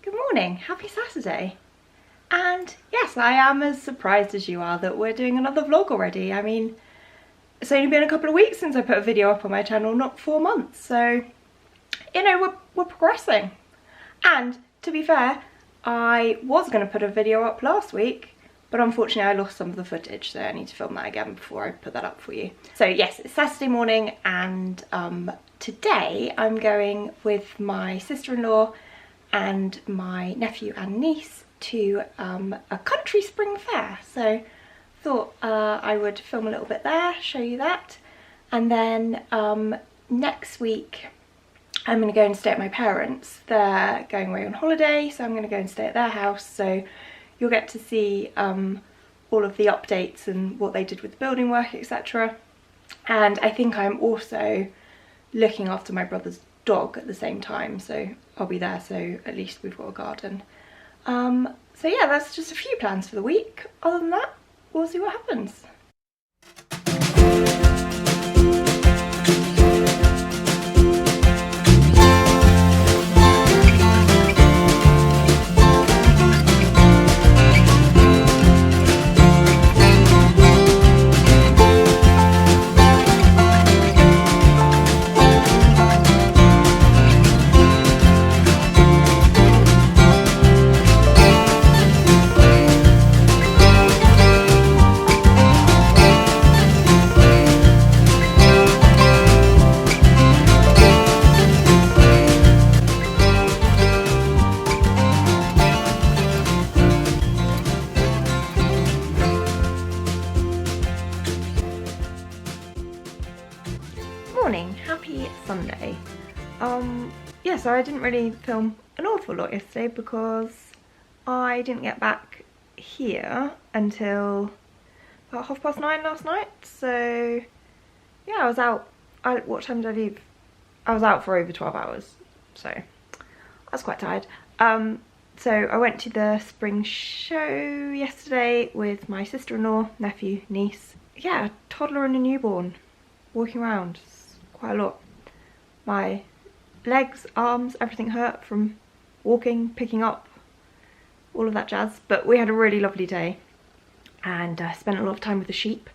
Good morning, happy Saturday. And yes, I am as surprised as you are that we're doing another vlog already. I mean, it's only been a couple of weeks since I put a video up on my channel, not 4 months. So, you know, we're progressing. And to be fair, I was going to put a video up last week, but unfortunately I lost some of the footage, so I need to film that again before I put that up for you. So yes, it's Saturday morning and today I'm going with my sister-in-law and my nephew and niece to a country spring fair. So thought I would film a little bit there, show you that, and then next week I'm going to go and stay at my parents'. They're going away on holiday, so I'm going to go and stay at their house, so you'll get to see all of the updates and what they did with the building work, etc. And I think I'm also looking after my brother's dog at the same time, so I'll be there, so at least we've got a garden. So yeah, that's just a few plans for the week. Other than that, we'll see what happens. Morning, happy Sunday. Yeah, so I didn't really film an awful lot yesterday because I didn't get back here until about 9:30 last night. So yeah, I was out. What time did I leave? I was out for over 12 hours, so I was quite tired. So I went to the spring show yesterday with my sister-in-law, nephew, niece. Yeah, a toddler and a newborn walking around. Quite a lot. My legs, arms, everything hurt from walking, picking up, all of that jazz. But we had a really lovely day and spent a lot of time with the sheep.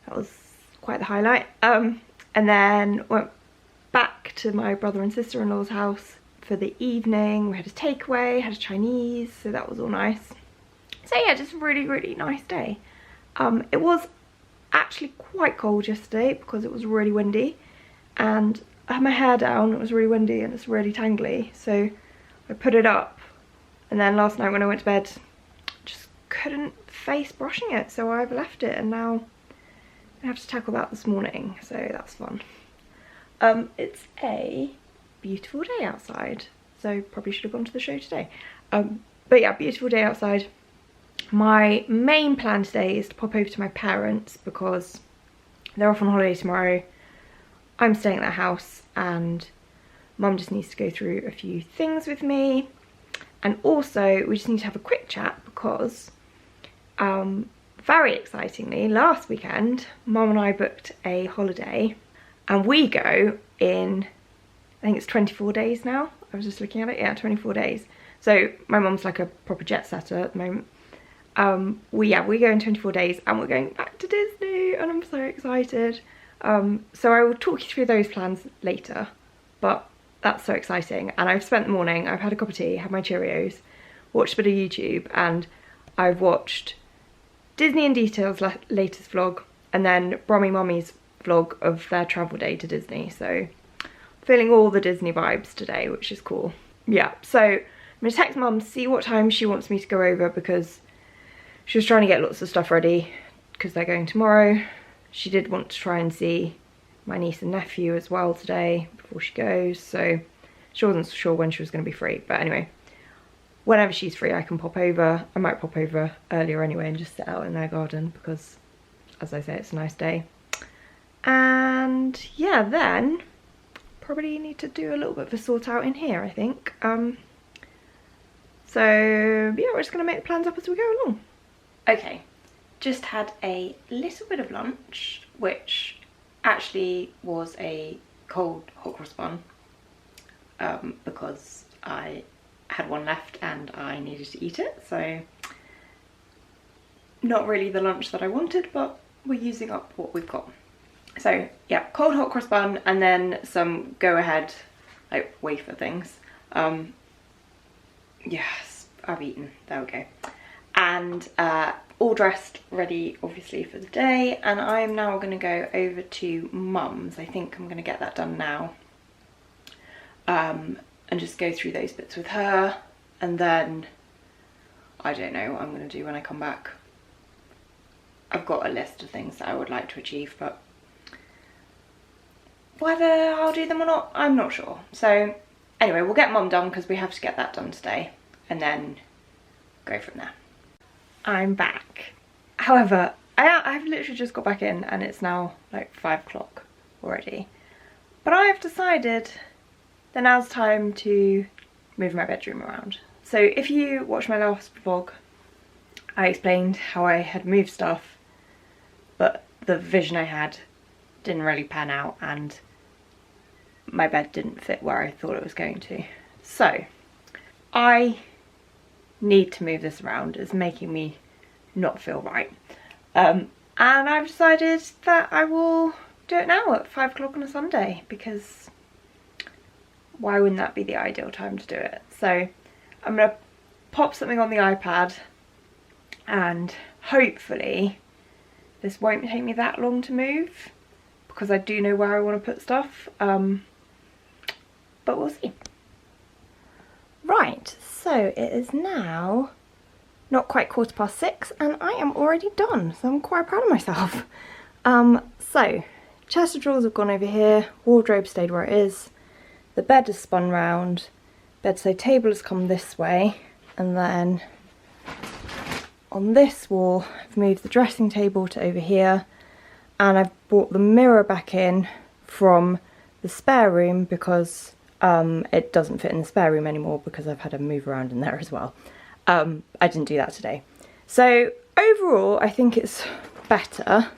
That was quite the highlight. And then went back to my brother and sister-in-law's house for the evening. We had a takeaway, had a Chinese, so that was all nice. So yeah, just a really, really nice day. It was actually quite cold yesterday because it was really windy. And I had my hair down, it was really windy and it's really tangly, so I put it up, and then last night when I went to bed just couldn't face brushing it, so I've left it, and now I have to tackle that this morning, so that's fun. It's a beautiful day outside, so probably should have gone to the show today. But yeah, beautiful day outside. My main plan today is to pop over to my parents because they're off on holiday tomorrow. I'm staying at their house and Mum just needs to go through a few things with me, and also we just need to have a quick chat because very excitingly last weekend Mum and I booked a holiday and we go in, I think it's 24 days now. I was just looking at it, yeah, 24 days. So my mum's like a proper jet setter at the moment. We go in 24 days and we're going back to Disney and I'm so excited. So I will talk you through those plans later, but that's so exciting. And I've spent the morning, I've had a cup of tea, had my Cheerios, watched a bit of YouTube, and I've watched Disney in Detail's latest vlog and then Brummy Mummy's vlog of their travel day to Disney. So feeling all the Disney vibes today, which is cool. Yeah, so I'm gonna text Mum, see what time she wants me to go over because she was trying to get lots of stuff ready because they're going tomorrow. She did want to try and see my niece and nephew as well today before she goes, so she wasn't sure when she was going to be free. But anyway, whenever she's free I can pop over. I might pop over earlier anyway and just sit out in their garden because, as I say, it's a nice day. And yeah, then probably need to do a little bit of a sort out in here, I think. So yeah, we're just going to make the plans up as we go along. Okay. Just had a little bit of lunch, which actually was a cold hot cross bun because I had one left and I needed to eat it, so not really the lunch that I wanted, but we're using up what we've got. So yeah, cold hot cross bun and then some go ahead like wafer things. Yes, I've eaten, there we go. And all dressed, ready obviously for the day, and I'm now going to go over to Mum's. I think I'm going to get that done now, and just go through those bits with her, and then I don't know what I'm going to do when I come back. I've got a list of things that I would like to achieve, but whether I'll do them or not, I'm not sure. So anyway, we'll get Mum done because we have to get that done today, and then go from there. I'm back. However, I've literally just got back in and it's now like 5 o'clock already. But I've decided that now's time to move my bedroom around. So if you watched my last vlog, I explained how I had moved stuff, but the vision I had didn't really pan out and my bed didn't fit where I thought it was going to. So I need to move this around. It's making me not feel right. And I've decided that I will do it now at 5 o'clock on a Sunday, because why wouldn't that be the ideal time to do it? So I'm gonna pop something on the iPad and hopefully this won't take me that long to move, because I do know where I want to put stuff, but we'll see. Right, so it is now not quite 6:15 and I am already done, so I'm quite proud of myself. So chest of drawers have gone over here, wardrobe stayed where it is, the bed is spun round, bedside table has come this way, and then on this wall I've moved the dressing table to over here, and I've brought the mirror back in from the spare room because it doesn't fit in the spare room anymore because I've had to move around in there as well. I didn't do that today. So overall I think it's better.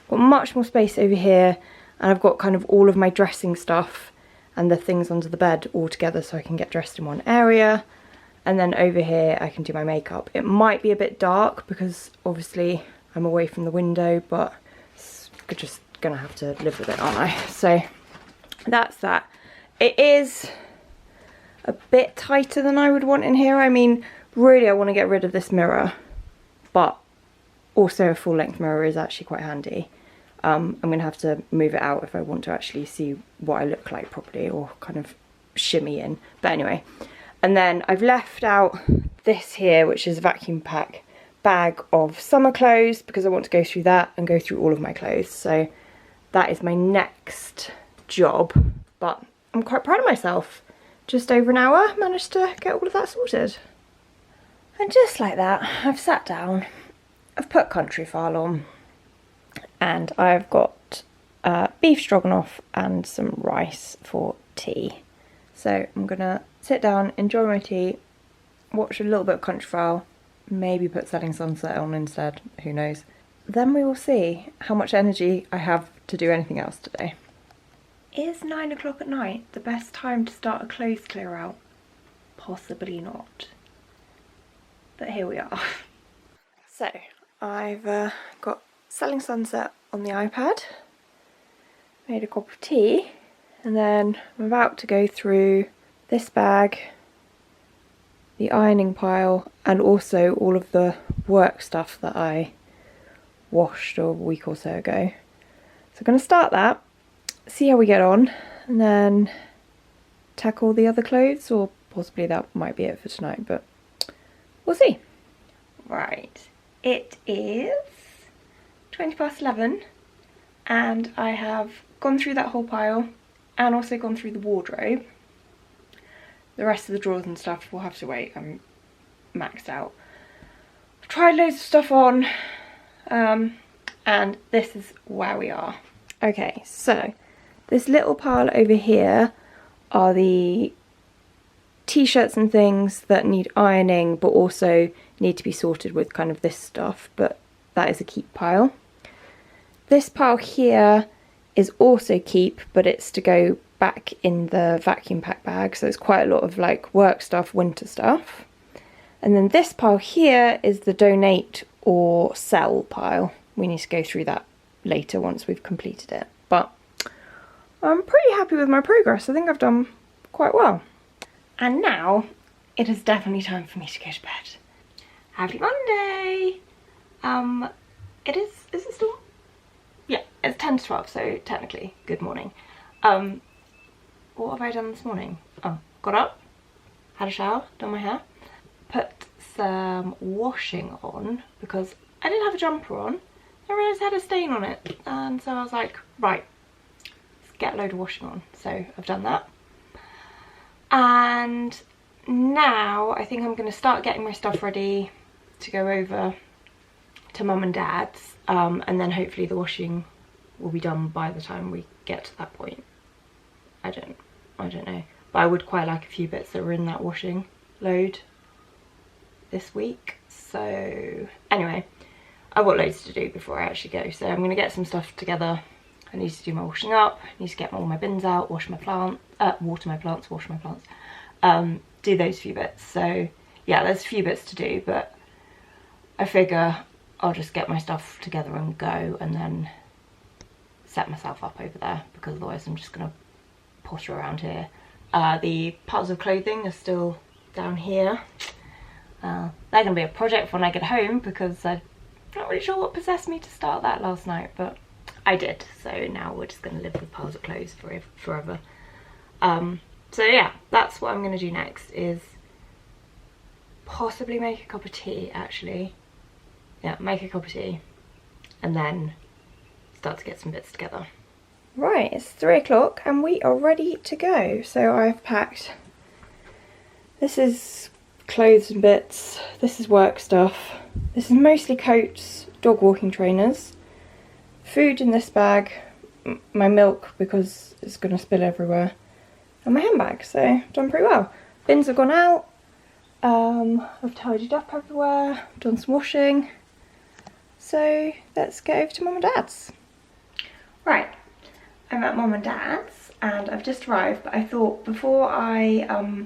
Got much more space over here, and I've got kind of all of my dressing stuff and the things under the bed all together so I can get dressed in one area. And then over here I can do my makeup. It might be a bit dark because obviously I'm away from the window, but I'm just gonna have to live with it, aren't I? So that's that. It is a bit tighter than I would want in here. I mean, really I want to get rid of this mirror, but also a full length mirror is actually quite handy. I'm going to have to move it out if I want to actually see what I look like properly, or kind of shimmy in. But anyway, and then I've left out this here, which is a vacuum pack bag of summer clothes, because I want to go through that and go through all of my clothes. So that is my next job, but I'm quite proud of myself. Just over an hour, managed to get all of that sorted. And just like that, I've sat down, I've put country file on, and I've got beef stroganoff and some rice for tea. So I'm gonna sit down, enjoy my tea, watch a little bit of country file, maybe put Setting Sunset on instead, who knows. Then we will see how much energy I have to do anything else today. Is 9 o'clock at night the best time to start a clothes clear out? Possibly not. But here we are. So I've got Selling Sunset on the iPad, made a cup of tea, and then I'm about to go through this bag, the ironing pile, and also all of the work stuff that I washed a week or so ago. So I'm going to start that, see how we get on, and then tackle the other clothes, or possibly that might be it for tonight, but we'll see. Right, it is 11:20 and I have gone through that whole pile and also gone through the wardrobe. The rest of the drawers and stuff will have to wait, I'm maxed out. I've tried loads of stuff on, and this is where we are. Okay, so this little pile over here are the t-shirts and things that need ironing but also need to be sorted with kind of this stuff, but that is a keep pile. This pile here is also keep, but it's to go back in the vacuum pack bag, so it's quite a lot of like work stuff, winter stuff. And then this pile here is the donate or sell pile. We need to go through that later once we've completed it, but I'm pretty happy with my progress. I think I've done quite well. And now it is definitely time for me to go to bed. Happy Monday! Is it still? Yeah, it's 10 to 12, so technically good morning. What have I done this morning? Oh, got up, had a shower, done my hair, put some washing on because I didn't have a jumper on. I realised I had a stain on it, and so I was like, right, let's get a load of washing on. So I've done that. And now I think I'm going to start getting my stuff ready to go over to Mum and Dad's, and then hopefully the washing will be done by the time we get to that point. I don't know, but I would quite like a few bits that were in that washing load this week. So anyway, I've got loads to do before I actually go, so I'm going to get some stuff together. I need to do my washing up, I need to get all my bins out, water my plants, wash my plants, do those few bits. So yeah, there's a few bits to do, but I figure I'll just get my stuff together and go, and then set myself up over there, because otherwise I'm just gonna potter around here. The parts of clothing are still down here. They're gonna be a project when I get home, because I'm not really sure what possessed me to start that last night, but I did. So now we're just gonna live with piles of clothes forever. So yeah, that's what I'm gonna do next, is possibly make a cup of tea, actually. Yeah, make a cup of tea, and then start to get some bits together. Right, it's 3 o'clock and we are ready to go. So I've packed, this is clothes and bits, this is work stuff, this is mostly coats, dog walking trainers, food in this bag, my milk because it's going to spill everywhere, and my handbag. So I've done pretty well. Bins have gone out, I've tidied up everywhere, done some washing. So let's get over to Mum and Dad's. Right, I'm at Mum and Dad's and I've just arrived, but I thought before I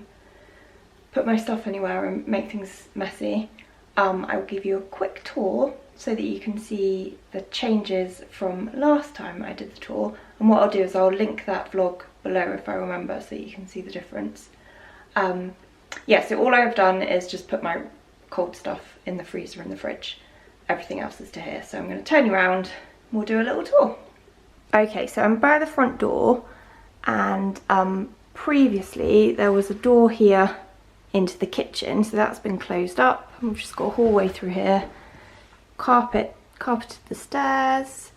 put my stuff anywhere and make things messy, I will give you a quick tour so that you can see the changes from last time I did the tour. And what I'll do is I'll link that vlog below if I remember, so you can see the difference. Yeah, so all I've done is just put my cold stuff in the freezer and the fridge. Everything else is to here, so I'm going to turn you around and we'll do a little tour. Okay, so I'm by the front door, and previously there was a door here into the kitchen, so that's been closed up. We've just got a hallway through here, carpeted the stairs,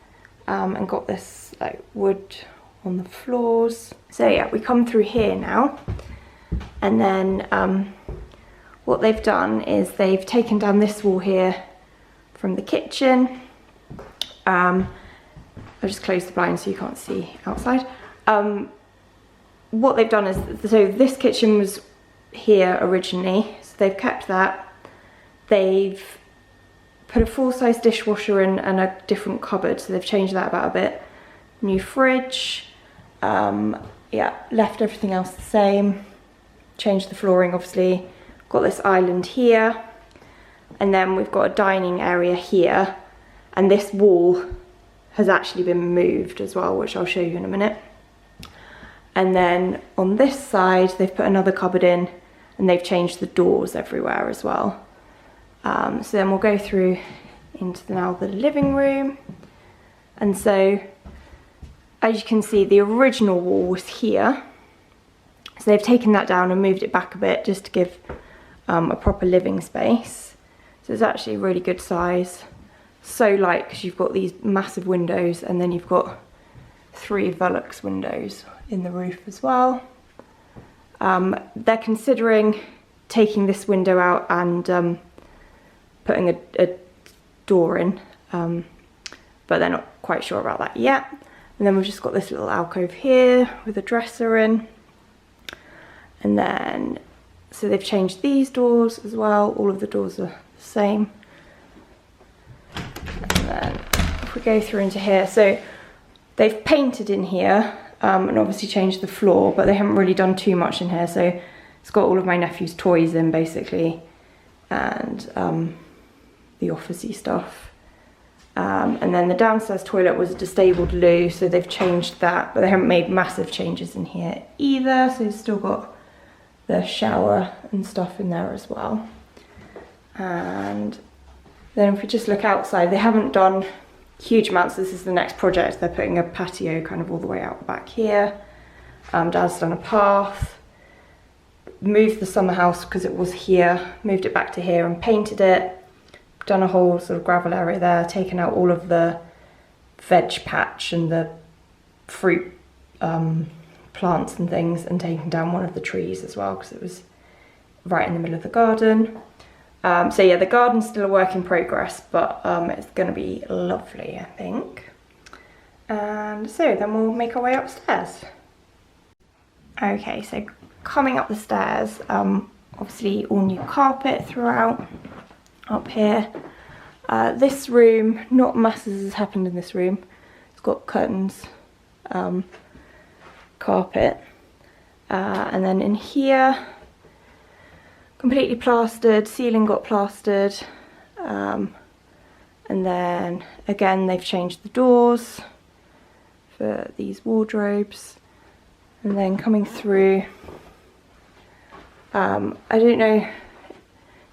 and got this like wood on the floors. So yeah, we come through here now, and then what they've done is they've taken down this wall here from the kitchen. I'll just close the blinds so you can't see outside. What they've done is, so this kitchen was here originally, so they've kept that. They've put a full-size dishwasher in and a different cupboard, so they've changed that about a bit. New fridge, yeah, left everything else the same. Changed the flooring, obviously. Got this island here, and then we've got a dining area here, and this wall has actually been moved as well, which I'll show you in a minute. And then on this side they've put another cupboard in, and they've changed the doors everywhere as well. So then we'll go through into now the living room, and so as you can see the original wall was here, so they've taken that down and moved it back a bit just to give a proper living space. So it's actually a really good size. So light, because you've got these massive windows, and then you've got 3 Velux windows in the roof as well. They're considering taking this window out and putting a door in, but they're not quite sure about that yet. And then we've just got this little alcove here with a dresser in. And then, so they've changed these doors as well. All of the doors are the same. And then if we go through into here, so they've painted in here. and obviously changed the floor, but they haven't really done too much in here. So it's got all of my nephew's toys in basically, and the officey stuff. And then the downstairs toilet was a disabled loo, so they've changed that, but they haven't made massive changes in here either. So you've still got the shower and stuff in there as well. And then if we just look outside, they haven't done huge amounts. This is the next project. They're putting a patio kind of all the way out the back here. Dad's done a path, moved the summer house because it was here, moved it back to here and painted it. Done a whole sort of gravel area there, taken out all of the veg patch and the fruit plants and things, and taken down one of the trees as well because it was right in the middle of the garden. So yeah, the garden's still a work in progress, but it's going to be lovely, I think. And so then we'll make our way upstairs. Okay, so coming up the stairs, obviously all new carpet throughout. Up here, this room, not masses has happened in this room. It's got curtains, carpet, and then in here, completely plastered, ceiling got plastered, and then again they've changed the doors for these wardrobes, and then coming through, I don't know.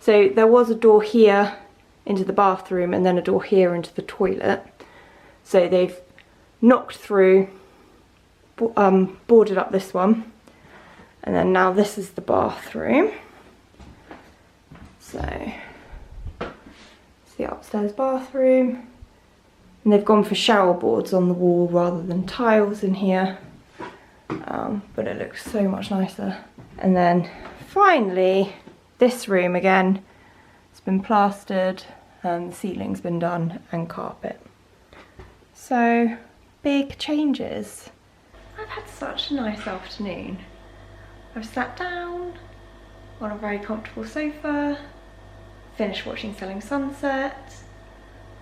So there was a door here into the bathroom and then a door here into the toilet. So they've knocked through, boarded up this one, and then now this is the bathroom. So it's the upstairs bathroom, and they've gone for shower boards on the wall rather than tiles in here, but it looks so much nicer. And then finally, this room again, it's been plastered and the ceiling's been done and carpet. So big changes. I've had such a nice afternoon. I've sat down on a very comfortable sofa, finished watching Selling Sunset.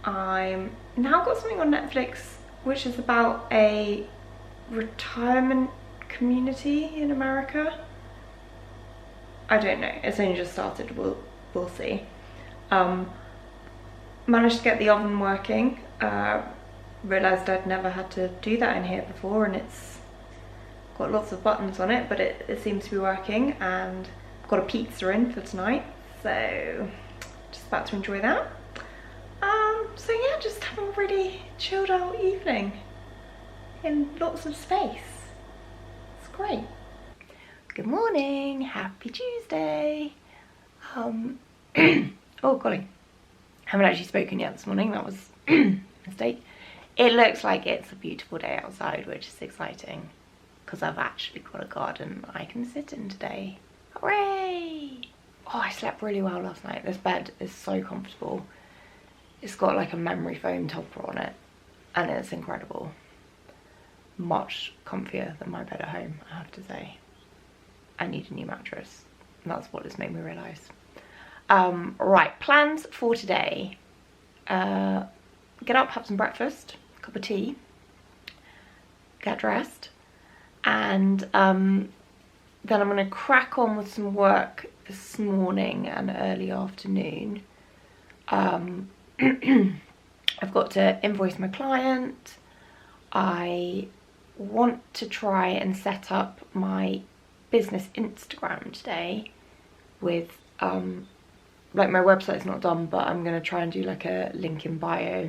I'm now got something on Netflix which is about a retirement community in America. I don't know, it's only just started, we'll see. Managed to get the oven working, realised I'd never had to do that in here before, and it's got lots of buttons on it, but it seems to be working, and I've got a pizza in for tonight, so just about to enjoy that. So yeah, just having a really chilled out evening in lots of space. It's great. Good morning, happy Tuesday. Oh golly, haven't actually spoken yet this morning, that was a mistake. It looks like it's a beautiful day outside, which is exciting because I've actually got a garden I can sit in today. Hooray! Oh, I slept really well last night. This bed is so comfortable. It's got like a memory foam topper on it and it's incredible. Much comfier than my bed at home, I have to say. I need a new mattress. That's what it's made me realise. Right, plans for today. Get up, have some breakfast, cup of tea, get dressed, and then I'm going to crack on with some work this morning and early afternoon. I've got to invoice my client. I want to try and set up my business Instagram today with like my website's not done, but I'm going to try and do like a link in bio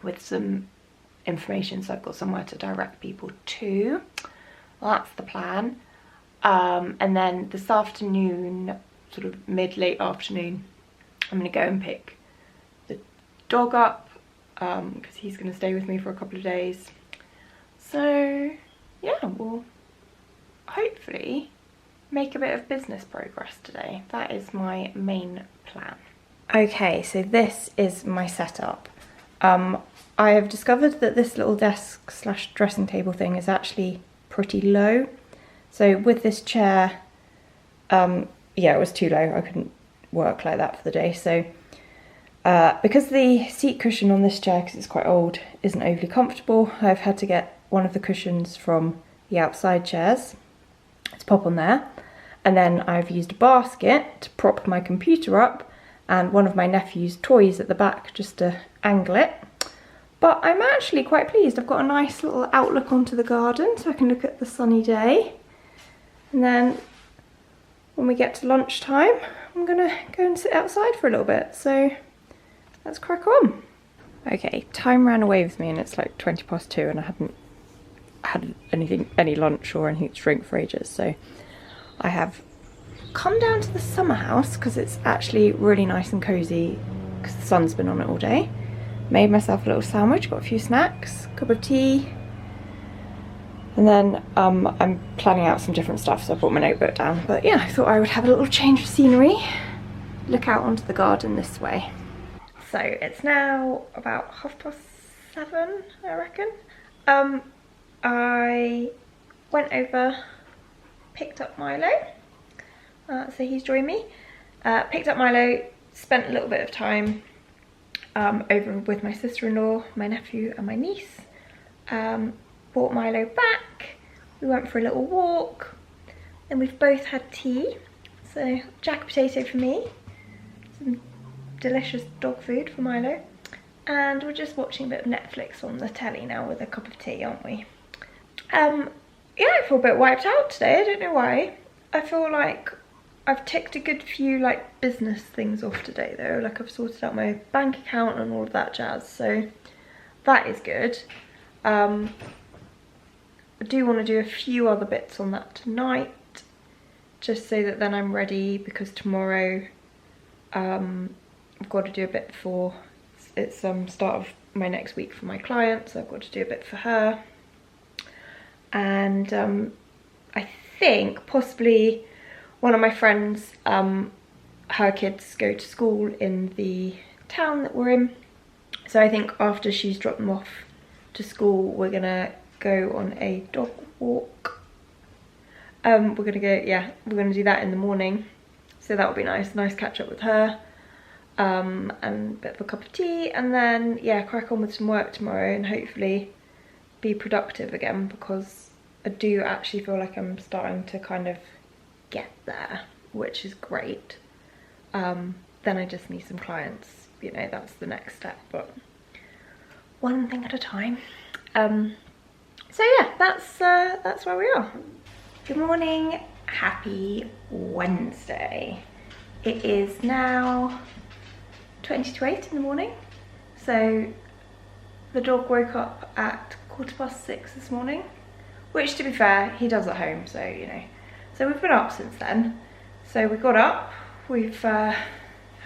with some information so I've got somewhere to direct people to. Well, that's the plan. And then this afternoon, sort of mid-late afternoon, I'm going to go and pick the dog up because he's going to stay with me for a couple of days. So yeah, we'll hopefully make a bit of business progress today. That is my main plan. Okay, so this is my setup. I have discovered that this little desk slash dressing table thing is actually pretty low. So with this chair, yeah, it was too low. I couldn't work like that for the day. So because the seat cushion on this chair, because it's quite old, isn't overly comfortable, I've had to get one of the cushions from the outside chairs to pop on there. And then I've used a basket to prop my computer up and one of my nephew's toys at the back just to angle it. But I'm actually quite pleased. I've got a nice little outlook onto the garden so I can look at the sunny day. And then when we get to lunchtime, I'm gonna go and sit outside for a little bit. So let's crack on. Okay, time ran away with me and it's like 2:20 and I hadn't had any lunch or anything to drink for ages. So I have come down to the summer house because it's actually really nice and cozy because the sun's been on it all day. Made myself a little sandwich, got a few snacks, cup of tea, and then I'm planning out some different stuff, so I brought my notebook down. But yeah, I thought I would have a little change of scenery, look out onto the garden this way. So it's now about 7:30, I reckon. I went over, picked up Milo, so he's joined me. Picked up Milo, spent a little bit of time over with my sister-in-law, my nephew and my niece. Brought Milo back, we went for a little walk, and we've both had tea. So jack potato for me, some delicious dog food for Milo, and we're just watching a bit of Netflix on the telly now with a cup of tea, aren't we? Yeah, I feel a bit wiped out today, I don't know why. I feel like I've ticked a good few like business things off today though, like I've sorted out my bank account and all of that jazz, so that is good. I do want to do a few other bits on that tonight, just so that then I'm ready, because tomorrow I've got to do a bit for, it's start of my next week for my client, so I've got to do a bit for her. And I think possibly one of my friends, her kids go to school in the town that we're in, so I think after she's dropped them off to school we're gonna go on a dog walk. We're gonna do that in the morning, so that will be nice catch up with her, and a bit of a cup of tea, and then yeah, crack on with some work tomorrow and hopefully be productive again, because I do actually feel like I'm starting to kind of get there, which is great. Then I just need some clients, you know, that's the next step, but one thing at a time. So yeah, that's where we are. Good morning, happy Wednesday. It is now 7:50 in the morning, so the dog woke up at 6:15 this morning, which to be fair, he does at home, so you know. So we've been up since then. So we got up, we've had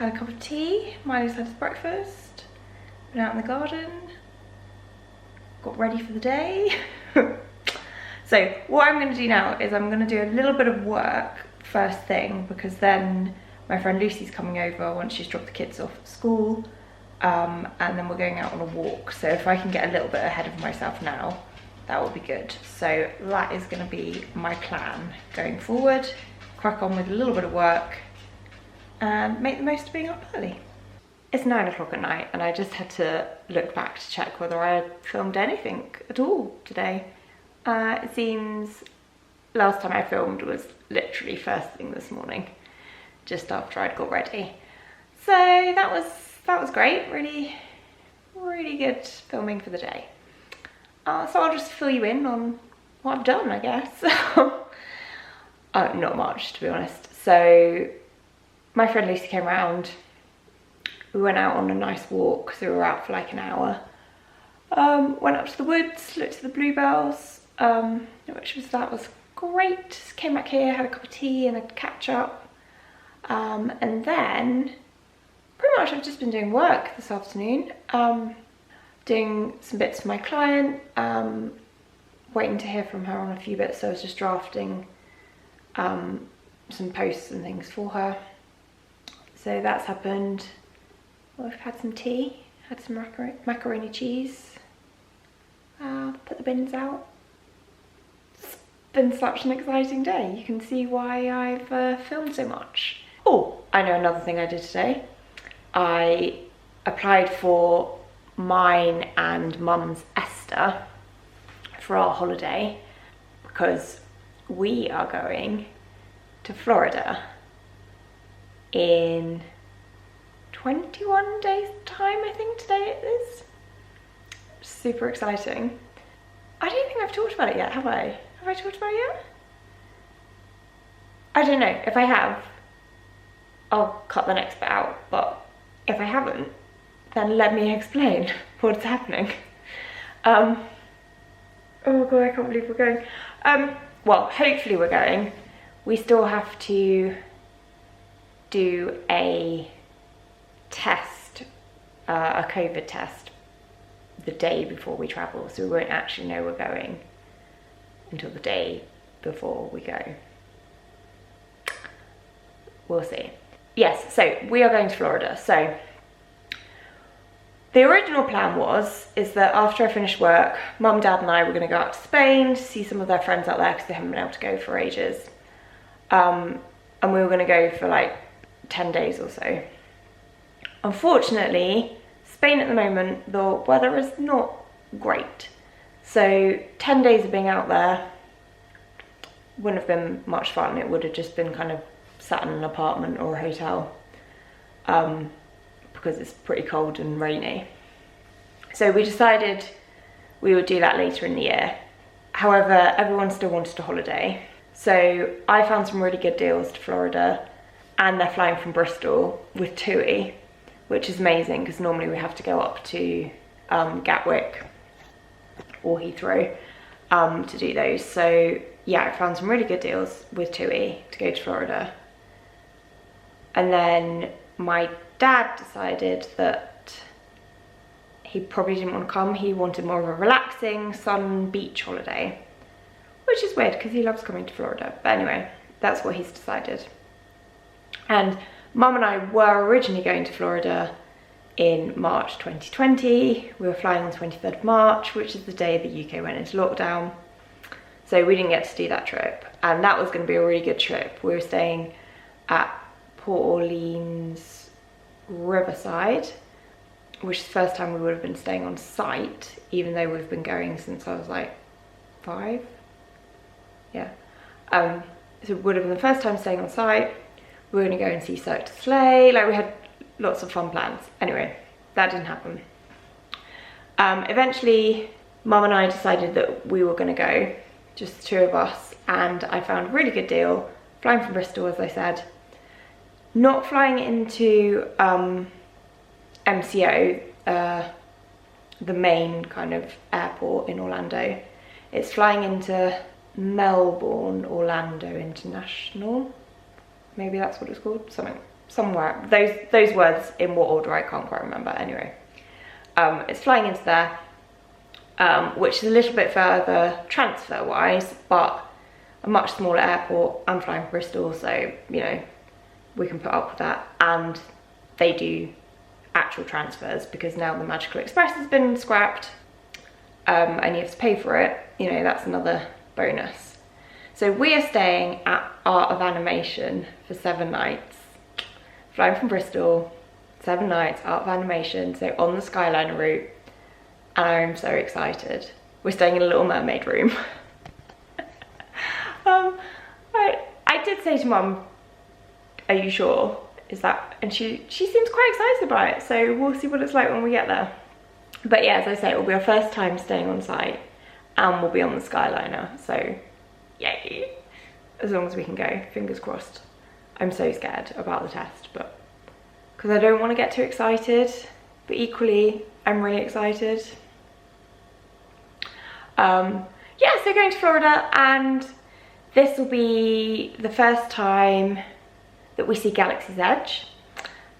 a cup of tea, Milo's had his breakfast, been out in the garden, got ready for the day. So what I'm gonna do now is I'm gonna do a little bit of work first thing, because then my friend Lucy's coming over once she's dropped the kids off at school, and then we're going out on a walk. So if I can get a little bit ahead of myself now, that would be good. So that is going to be my plan going forward. Crack on with a little bit of work and make the most of being up early. It's 9 o'clock at night and I just had to look back to check whether I had filmed anything at all today. It seems last time I filmed was literally first thing this morning, just after I'd got ready. So that was great, really good filming for the day. So I'll just fill you in on what I've done, I guess. Not much, to be honest. So my friend Lucy came round. We went out on a nice walk, so we were out for like an hour. Went up to the woods, looked at the bluebells, that was great. Just came back here, had a cup of tea and a catch up. And then pretty much I've just been doing work this afternoon. Doing some bits for my client, waiting to hear from her on a few bits, so I was just drafting some posts and things for her. So that's happened. Well, I've had some tea, had some macaroni cheese, put the bins out. It's been such an exciting day. You can see why I've filmed so much. Oh, I know another thing I did today. I applied for mine and Mum's Esther for our holiday, because we are going to Florida in 21 days time, I think today it is. Super exciting. I don't think I've talked about it yet, have I? Have I talked about it yet? I don't know. If I have, I'll cut the next bit out, but if I haven't, then let me explain what's happening. Oh god, I can't believe we're going. Well, hopefully we're going. We still have to do a test, a COVID test, the day before we travel, so we won't actually know we're going until the day before we go. We'll see. Yes, so we are going to Florida. So the original plan is that after I finish work, Mum, Dad and I were going to go out to Spain to see some of their friends out there because they haven't been able to go for ages. And we were going to go for like 10 days or so. Unfortunately, Spain at the moment, the weather is not great. So 10 days of being out there wouldn't have been much fun. It would have just been kind of sat in an apartment or a hotel because it's pretty cold and rainy. So we decided we would do that later in the year. However, everyone still wanted a holiday. So I found some really good deals to Florida, and they're flying from Bristol with TUI, which is amazing because normally we have to go up to Gatwick or Heathrow to do those. So yeah, I found some really good deals with TUI to go to Florida. And then my dad decided that he probably didn't want to come. He wanted more of a relaxing sun beach holiday, which is weird because he loves coming to Florida. But anyway, that's what he's decided. And Mum and I were originally going to Florida in March 2020. We were flying on the 23rd of March, which is the day the UK went into lockdown. So we didn't get to do that trip. And that was going to be a really good trip. We were staying at Port Orleans Riverside, which is the first time we would have been staying on site, even though we've been going since I was like 5. Yeah. So it would have been the first time staying on site. We were going to go and see Cirque du Soleil. Like, we had lots of fun plans. Anyway, that didn't happen. Eventually, Mum and I decided that we were going to go, just the two of us, and I found a really good deal, flying from Bristol, as I said. Not flying into MCO, the main kind of airport in Orlando. It's flying into Melbourne Orlando International. Maybe that's what it's called. Somewhere. Those words in what order I can't quite remember. Anyway, it's flying into there, which is a little bit further transfer-wise, but a much smaller airport. I'm flying from Bristol, so you know we can put up with that. And they do actual transfers because now the Magical Express has been scrapped, and you have to pay for it. You know, that's another bonus. So we are staying at Art of Animation for 7 nights. Flying from Bristol, 7 nights, Art of Animation, so on the Skyliner route. And I'm so excited. We're staying in a Little Mermaid room. I did say to Mum, are you sure? Is that, and she seems quite excited about it, so we'll see what it's like when we get there. But yeah, as I say, it will be our first time staying on site, and we'll be on the Skyliner, so yay. As long as we can go, fingers crossed. I'm so scared about the test, but because I don't want to get too excited, but equally I'm really excited. Yeah, so going to Florida, and this will be the first time that we see Galaxy's Edge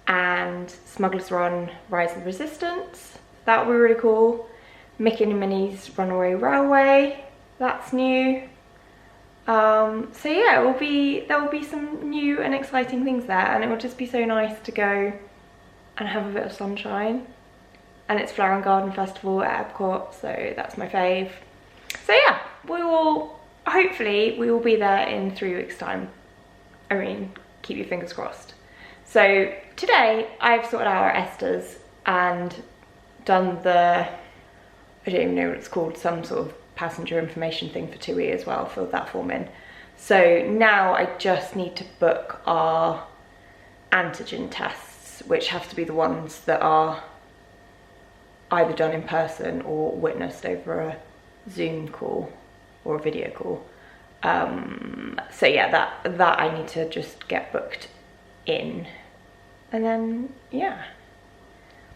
and Smuggler's Run Rise of the Resistance. That will be really cool. Mickey and Minnie's Runaway Railway, that's new. So yeah, there will be some new and exciting things there, and it will just be so nice to go and have a bit of sunshine. And it's Flower and Garden Festival at Epcot, so that's my fave. So yeah, hopefully we will be there in 3 weeks time. I mean, keep your fingers crossed. So today I've sorted out our Esters and done the, I don't even know what it's called, some sort of passenger information thing for TUI as well, filled that form in. So now I just need to book our antigen tests, which have to be the ones that are either done in person or witnessed over a Zoom call or a video call. So yeah, that I need to just get booked in. And then, yeah,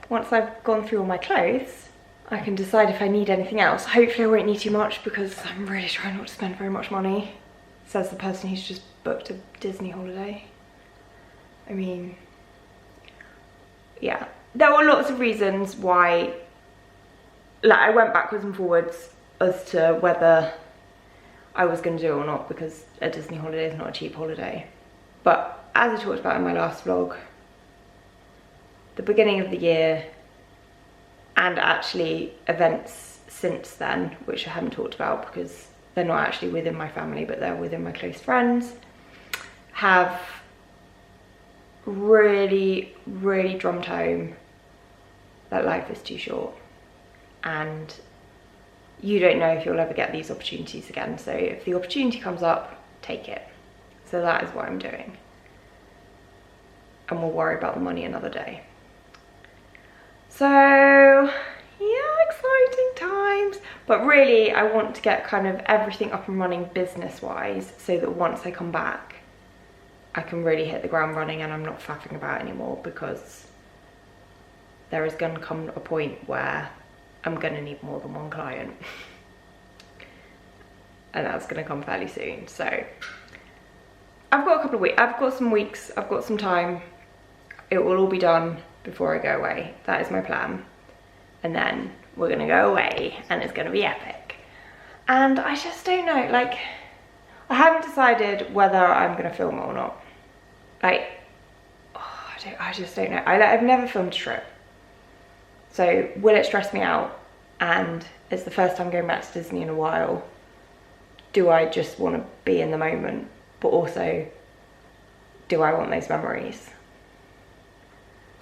once I've gone through all my clothes, I can decide if I need anything else. Hopefully I won't need too much because I'm really trying not to spend very much money, says the person who's just booked a Disney holiday. I mean, yeah, there were lots of reasons why, like, I went backwards and forwards as to whether I was going to do it or not, because a Disney holiday is not a cheap holiday. But as I talked about in my last vlog, the beginning of the year, and actually events since then, which I haven't talked about because they're not actually within my family, but they're within my close friends, have really, really drummed home that life is too short. And you don't know if you'll ever get these opportunities again. So if the opportunity comes up, take it. So that is what I'm doing. And we'll worry about the money another day. So yeah, exciting times. But really, I want to get kind of everything up and running business-wise, so that once I come back, I can really hit the ground running and I'm not faffing about anymore, because there is going to come a point where I'm going to need more than one client. And that's going to come fairly soon. So I've got a couple of weeks, I've got some weeks, I've got some time. It will all be done before I go away. That is my plan. And then we're going to go away and it's going to be epic. And I just don't know, like, I haven't decided whether I'm going to film it or not. Like, oh, I just don't know. I've never filmed a trip. So will it stress me out? And it's the first time going back to Disney in a while. Do I just want to be in the moment? But also, do I want those memories?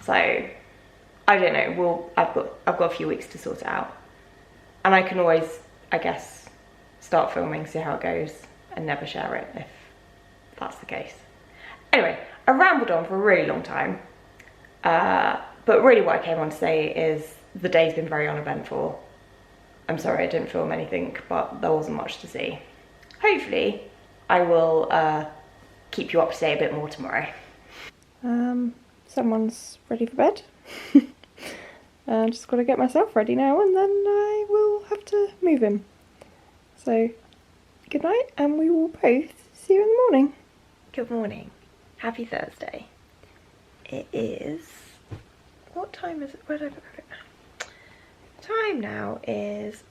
So I don't know. Well, I've got a few weeks to sort it out. And I can always, I guess, start filming, see how it goes, and never share it if that's the case. Anyway, I rambled on for a really long time. But really what I came on to say is the day's been very uneventful. I'm sorry I didn't film anything, but there wasn't much to see. Hopefully, I will keep you up to date a bit more tomorrow. Someone's ready for bed. I'm just got to get myself ready now, and then I will have to move him. So, good night, and we will both see you in the morning. Good morning. Happy Thursday. It is... what time is it? Where did I put it? Time now is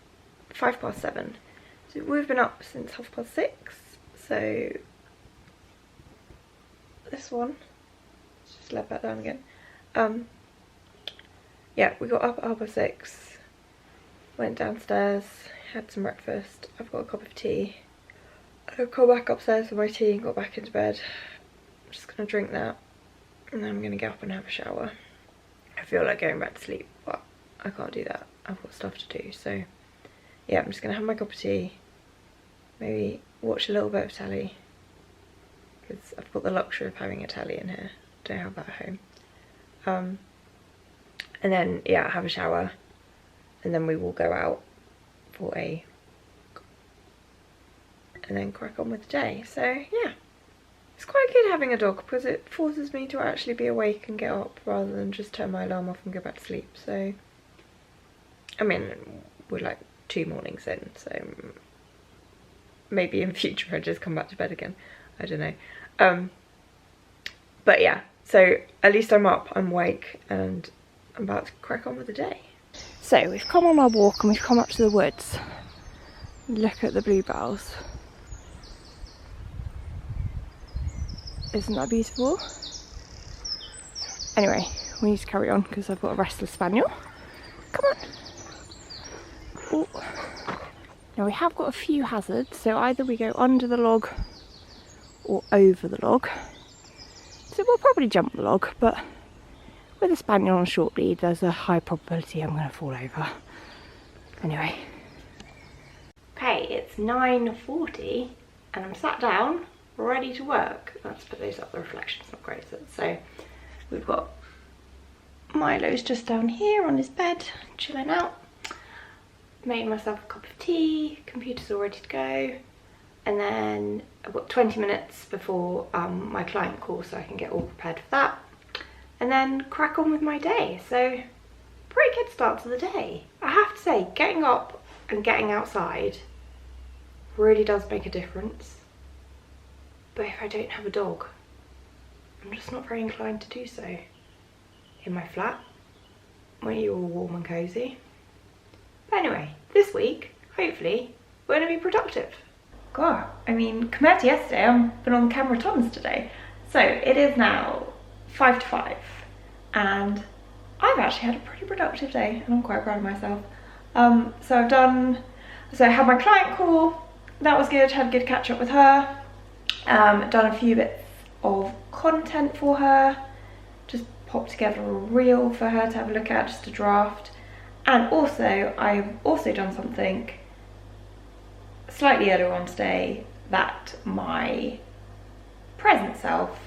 7:05. So we've been up since 6:30. So this one, just let back down again. Yeah, we got up at 6:30. Went downstairs, had some breakfast. I've got a cup of tea. I've gone back upstairs for my tea and got back into bed. I'm just gonna drink that, and then I'm gonna get up and have a shower. I feel like going back to sleep, but I can't do that. I've got stuff to do. So yeah, I'm just gonna have my cup of tea, maybe watch a little bit of telly, because I've got the luxury of having a telly in here. Don't have that at home. And then yeah, have a shower, and then we will go out for and then crack on with the day. So yeah, it's quite good having a dog, because it forces me to actually be awake and get up rather than just turn my alarm off and go back to sleep. So I mean, we're like 2 mornings in, so maybe in future I just come back to bed again. I don't know. But yeah, so at least I'm up, I'm awake, and I'm about to crack on with the day. So we've come on our walk and we've come up to the woods. Look at the bluebells. Isn't that beautiful? Anyway, we need to carry on because I've got a restless spaniel. Come on. Ooh. Now we have got a few hazards, so either we go under the log or over the log. So we'll probably jump the log, but with a spaniel on a short lead, there's a high probability I'm going to fall over. Anyway. hey, it's 9:40 and I'm sat down, ready to work. Let's put those up, the reflection's not great. So we've got Milo's just down here on his bed, chilling out. Made myself a cup of tea, computer's all ready to go. And then I've got 20 minutes before my client call, so I can get all prepared for that. And then crack on with my day. So pretty good start to the day. I have to say, getting up and getting outside really does make a difference. But if I don't have a dog, I'm just not very inclined to do so. In my flat, where you're all warm and cozy. But anyway, this week, hopefully, we're going to be productive. God, I mean, compared to yesterday, I've been on camera tons today. So it is now 5 to 5, and I've actually had a pretty productive day, and I'm quite proud of myself. So I had my client call, that was good, had a good catch up with her. Done a few bits of content for her, just popped together a reel for her to have a look at, just a draft. And also, I've also done something slightly earlier on today that my present self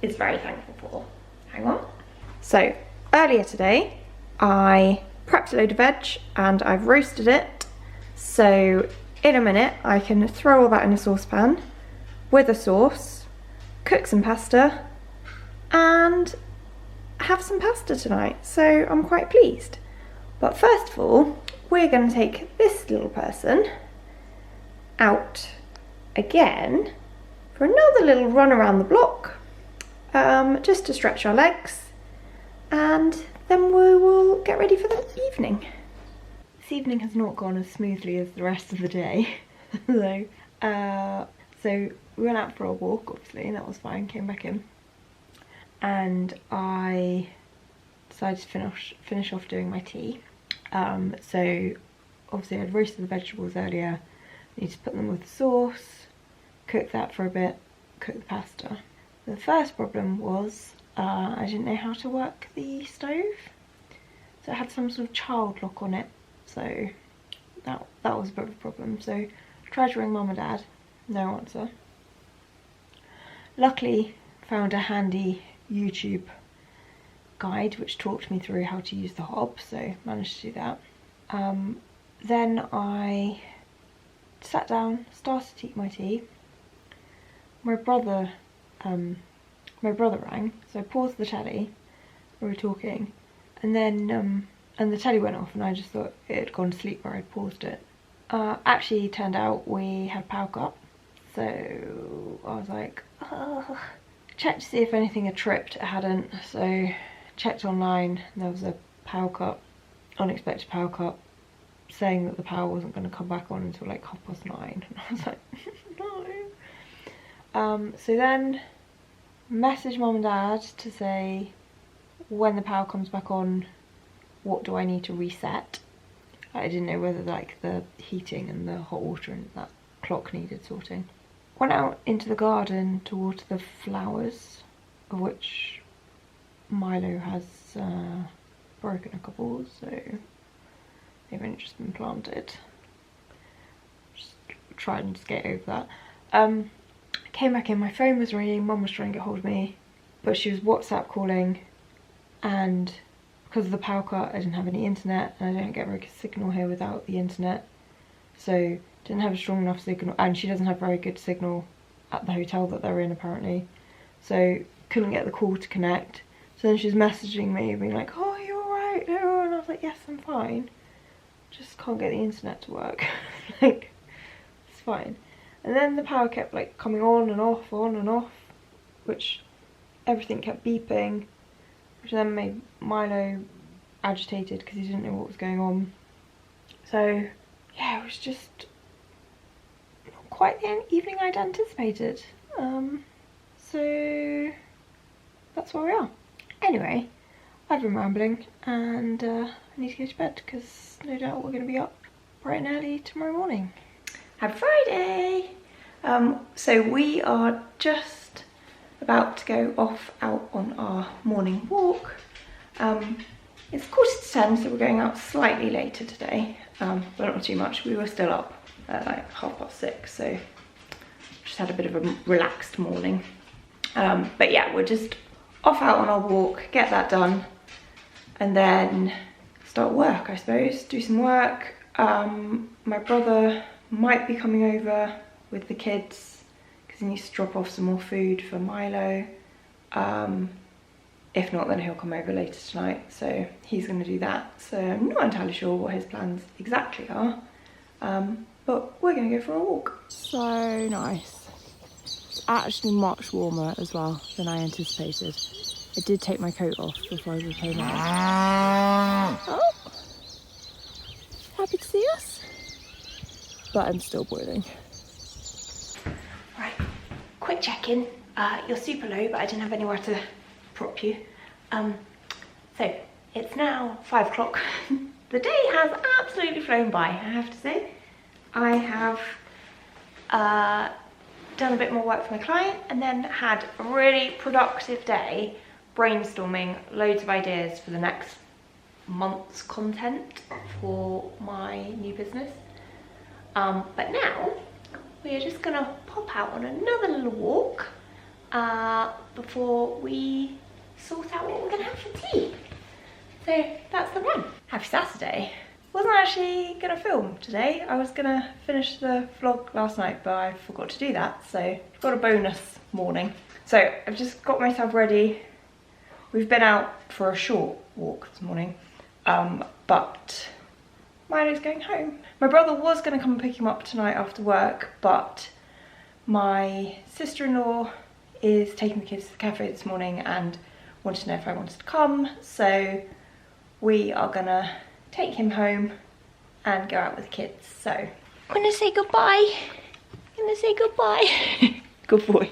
is very thankful for. Hang on. So, earlier today, I prepped a load of veg and I've roasted it. So, in a minute, I can throw all that in a saucepan with a sauce, cook some pasta, and have some pasta tonight. So, I'm quite pleased. But first of all, we're going to take this little person out again for another little run around the block, just to stretch our legs, and then we will get ready for the evening. This evening has not gone as smoothly as the rest of the day. So we went out for a walk, obviously, and that was fine, came back in, and I decided to finish off doing my tea. So obviously I'd roasted the vegetables earlier, I need to put them with the sauce, cook that for a bit, cook the pasta. The first problem was I didn't know how to work the stove, so it had some sort of child lock on it, so that was a bit of a problem. So I tried to ring mum and dad, no answer. Luckily found a handy YouTube guide which talked me through how to use the hob, so managed to do that. Then I sat down, started to eat my tea. My brother rang, so I paused the telly, we were talking, and then and the telly went off and I just thought it had gone to sleep where I'd paused it. Actually turned out we had power cut, so I was like, checked to see if anything had tripped, it hadn't, so checked online and there was a power cut, unexpected power cut, saying that the power wasn't going to come back on until like 9:30, and I was like, no. So then messaged mum and dad to say, when the power comes back on, what do I need to reset? I didn't know whether like the heating and the hot water and that clock needed sorting. Went out into the garden to water the flowers, of which Milo has broken a couple, so they've only just been planted. Just tried and just get over that. Came back in, my phone was ringing, mum was trying to get hold of me, but she was WhatsApp calling, and because of the power cut I didn't have any internet, and I don't get very good signal here without the internet, so didn't have a strong enough signal, and she doesn't have very good signal at the hotel that they're in apparently, so couldn't get the call to connect. So then she's messaging me being like, oh, are you alright? No, and I was like, yes, I'm fine, just can't get the internet to work. Like, it's fine. And then the power kept like coming on and off, which everything kept beeping, which then made Milo agitated because he didn't know what was going on. So yeah, it was just not quite the evening I'd anticipated. So that's where we are. Anyway, I've been rambling, and I need to go to bed because no doubt we're going to be up bright and early tomorrow morning. Happy Friday! So we are just about to go off out on our morning walk. It's 10:15, so we're going out slightly later today, but not too much. We were still up at like 6:30, so just had a bit of a relaxed morning. But yeah, we're just off out on our walk, get that done, and then start work, I suppose, do some work. My brother might be coming over with the kids because he needs to drop off some more food for Milo. If not, then he'll come over later tonight, so he's going to do that. So I'm not entirely sure what his plans exactly are, but we're going to go for a walk. So nice. It's actually much warmer as well than I anticipated. I did take my coat off before I came out. Oh, happy to see us, but I'm still boiling. Right, quick check-in. You're super low, but I didn't have anywhere to prop you. So it's now 5 o'clock. The day has absolutely flown by, I have to say. I have done a bit more work for my client and then had a really productive day brainstorming loads of ideas for the next month's content for my new business. But now we're just gonna pop out on another little walk before we sort out what we're gonna have for tea. So that's the plan. Happy Saturday. Wasn't actually gonna film today. I was gonna finish the vlog last night, but I forgot to do that, so I've got a bonus morning. So I've just got myself ready. We've been out for a short walk this morning, but Milo's going home. My brother was gonna come and pick him up tonight after work, but my sister-in-law is taking the kids to the cafe this morning and wanted to know if I wanted to come, so we are gonna take him home and go out with the kids. So I'm gonna say goodbye. Good boy.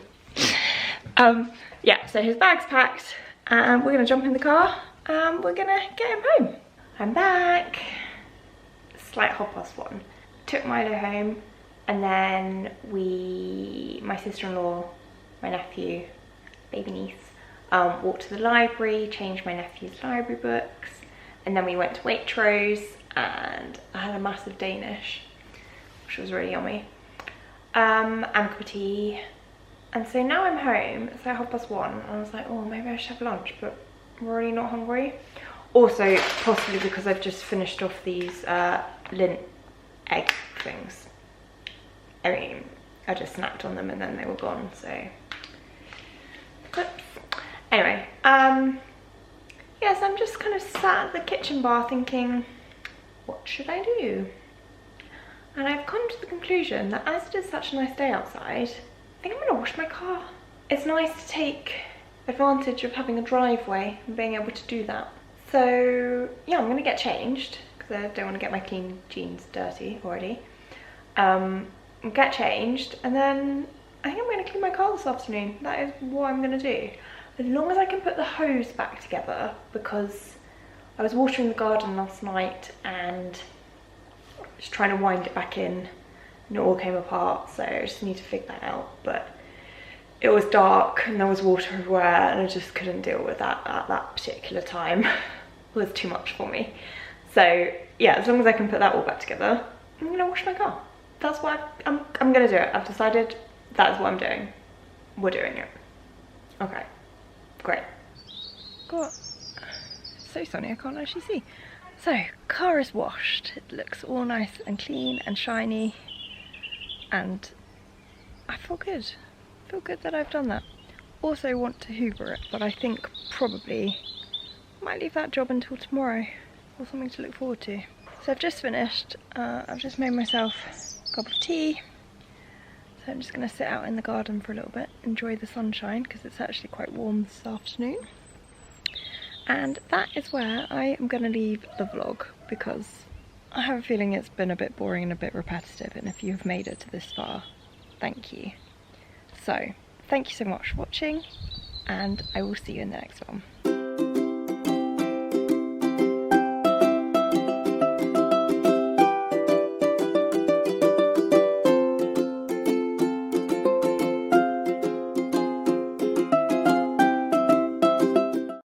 Yeah, so his bag's packed and we're gonna jump in the car and we're gonna get him home. I'm back. Slight 1:30. Took Milo home and then my sister-in-law, my nephew, baby niece, walked to the library, changed my nephew's library books, and then we went to Waitrose and I had a massive Danish, which was really yummy, and a cup of tea. And so now I'm home. It's like 1:30 and I was like, oh, maybe I should have lunch, but I'm really not hungry. Also, possibly because I've just finished off these Lindt egg things. I mean, I just snacked on them and then they were gone, so oops. Anyway, yes, I'm just kind of sat at the kitchen bar thinking, what should I do? And I've come to the conclusion that as it is such a nice day outside, I think I'm gonna wash my car. It's nice to take advantage of having a driveway and being able to do that. So yeah, I'm gonna get changed because I don't want to get my clean jeans dirty already. Get changed and then I think I'm going to clean my car this afternoon. That is what I'm going to do. As long as I can put the hose back together, because I was watering the garden last night and just trying to wind it back in and it all came apart, so I just need to figure that out. But it was dark and there was water everywhere and I just couldn't deal with that at that particular time. It was too much for me. So yeah, as long as I can put that all back together, I'm going to wash my car. That's what I'm going to do it. I've decided that's what I'm doing. We're doing it. Okay, great. God, it's so sunny I can't actually see. So, car is washed. It looks all nice and clean and shiny. And I feel good. I feel good that I've done that. Also want to hoover it, but I think probably I might leave that job until tomorrow or something to look forward to. So I've just finished. I've just made myself a cup of tea. So I'm just going to sit out in the garden for a little bit, enjoy the sunshine because it's actually quite warm this afternoon. And that is where I am going to leave the vlog because I have a feeling it's been a bit boring and a bit repetitive, and if you have made it to this far, thank you. So, thank you so much for watching and I will see you in the next one.